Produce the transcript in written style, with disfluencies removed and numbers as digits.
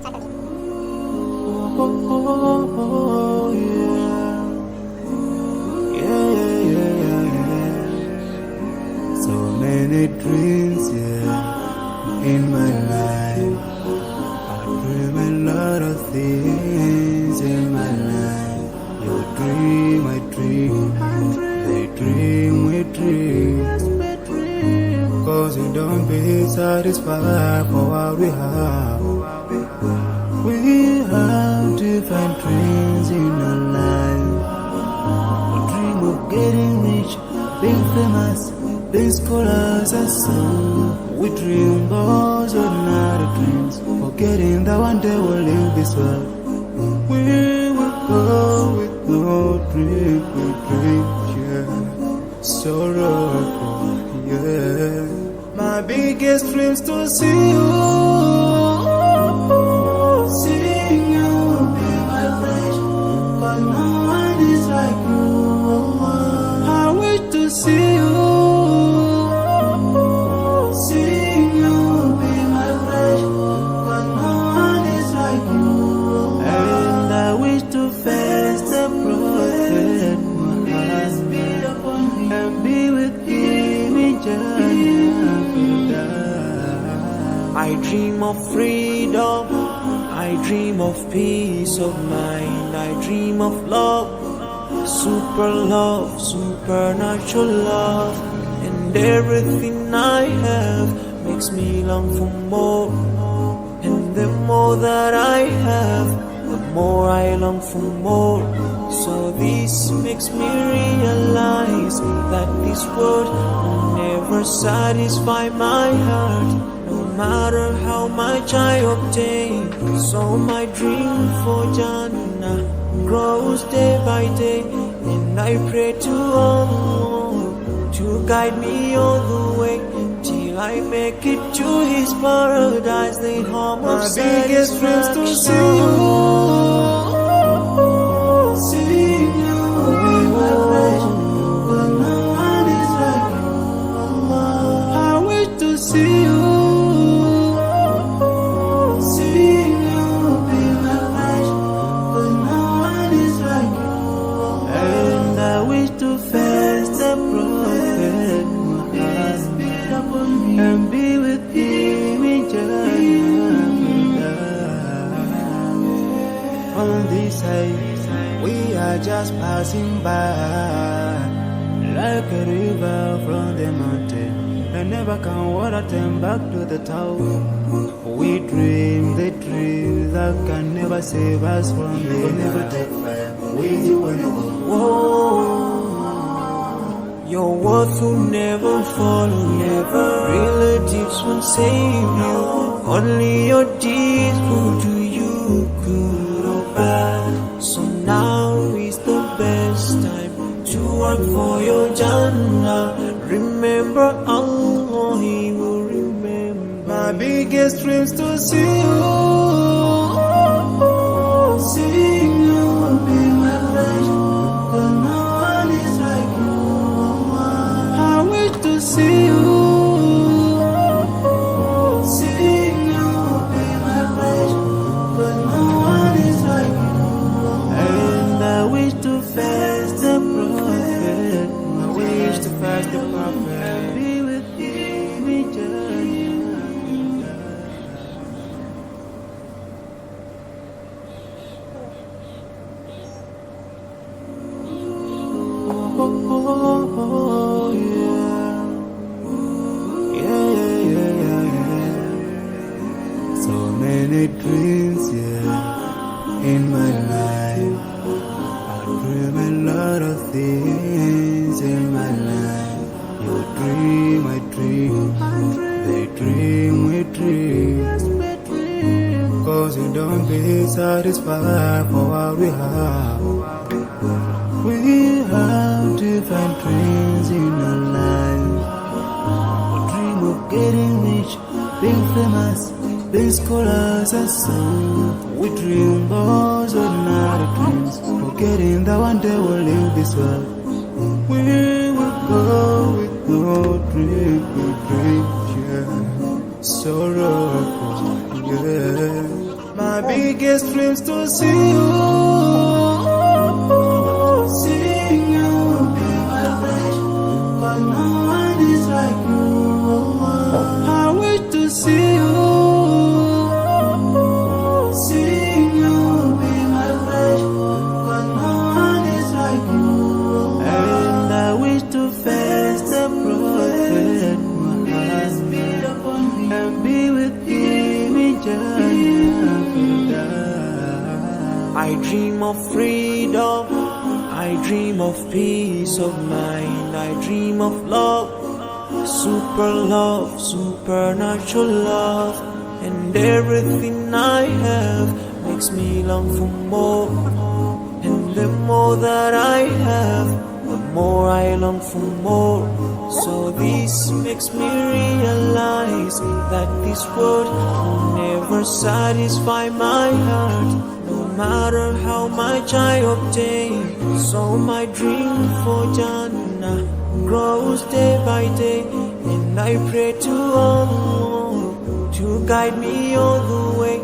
Oh, yeah. So many dreams, yeah, in my life. I dream a lot of things in my life. You dream, I dream. They dream, we dream. Cause we don't be satisfied for what we have. We have different dreams in our life. We dream of getting rich, being famous, being scholars and so. We dream those ordinary dreams, forgetting that one day we'll leave this world. We will go with no dream, we dream, yeah. Sorrowful, yeah. My biggest dreams to see you. Seeing you be my flesh, but no one is like you. I wish to see you. Seeing you be my flesh, but no one is like you. And I wish to face the prophet Muhammad and be with him in Jannah. I dream of freedom, I dream of peace of mind, I dream of love, supernatural love, and everything I have makes me long for more. And the more that I have, the more I long for more. So this makes me realize that this world will never satisfy my heart, no matter how much I obtain. So my dream for Jannah grows day by day, and I pray to Allah to guide me all the way till I make it to His paradise, the home of biggest dreams to see you. Seeing you be my flesh, but no one is like you. I wish to see you. Seeing you be my flesh, but no one is like you. And I wish to face the prophet Muhammad and be with him in Jannah. On this side, we are just passing by, like a river from the mountain, and never can water turn back to the town. We dream the dreams that can never save us from the never take fire. Whoa. Your words will never follow, never. Relatives won't save you. Only your deeds will do you good or bad. So now is the best time to work for your Jannah. Remember Allah, He will remember. My biggest dreams to see you. Seeing you be my flesh, but no one is like you. I wish to see you. Seeing you be my flesh, but no one is like you. And I wish to face the prophet. I wish to face the prophet and be with him in Jannah. Oh, yeah. So many dreams, yeah, in my life. I dream a lot of things in my life. You dream, I dream. They dream, we dream. Cause we don't be satisfied for what we have. We have different dreams in our life. We dream of getting rich, being famous, being scholars and so. We dream those ordinary dreams, forgetting that one day we'll leave this world. We will go with no dream, we dream, yeah. Sorrowful, yeah. My biggest dreams to see you. Seeing you will be my wish, but no one is like you. I wish to see you. Seeing you will be my wish, but no one is like you. And I wish to face the prophet Muhammad and be with him in Jannah. I dream of freedom, I dream of peace of mind, I dream of love, supernatural love, and everything I have makes me long for more. And the more that I have, the more I long for more. So this makes me realize that this world will never satisfy my heart, no matter how much I obtain. So my dream for Jannah grows day by day, and I pray to Allah to guide me all the way.